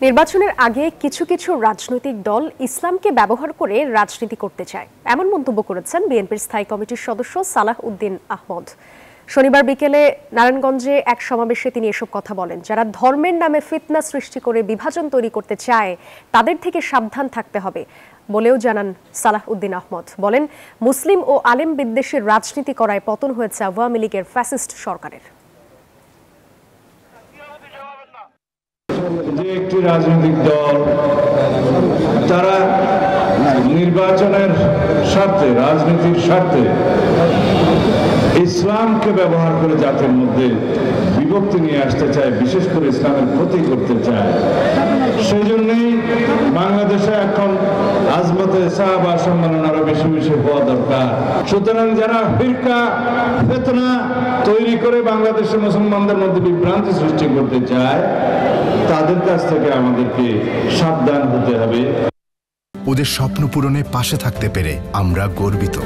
নির্বাচনের আগে কিছু কিছু রাজনৈতিক দল ইসলামকে ব্যবহার করে রাজনীতি করতে চায়, এমন মন্তব্য করেছেন বিএনপির স্থায়ী কমিটির সদস্য সালাহ উদ্দিন আহমদ। শনিবার বিকেলে নারায়ণগঞ্জে এক সমাবেশে তিনি এসব কথা বলেন। যারা ধর্মের নামে ফিতনা সৃষ্টি করে বিভাজন তৈরি করতে চায় তাদের থেকে সাবধান থাকতে হবে বলেও জানান সালাহ উদ্দিন আহমদ। বলেন, মুসলিম ও আলেম বিদ্বেষের রাজনীতি করায় পতন হয়েছে আওয়ামী লীগের ফ্যাসিস্ট সরকারের। যে একটি রাজনৈতিক দল তারা নির্বাচনের স্বার্থে, রাজনীতির স্বার্থে ইসলামকে ব্যবহার করে জাতির মধ্যে বিভক্তি নিয়ে আসতে চায়, বিশেষ করে ইসলামের ক্ষতি করতে চায়, সেই জন্যই বাংলাদেশে এখন আজমতে সাহাবা সম্মেলন আরো বেশি বেশি হওয়া দরকার। সুতরাং যারা ফিরকা ফিতনা তৈরি করে বাংলাদেশের মুসলমানদের মধ্যে বিভ্রান্তি সৃষ্টি করতে চায় তাদের কাছ থেকে আমাদেরকে সাবধান হতে হবে। ওদের স্বপ্ন পূরণে পাশে থাকতে পেরে আমরা গর্বিত।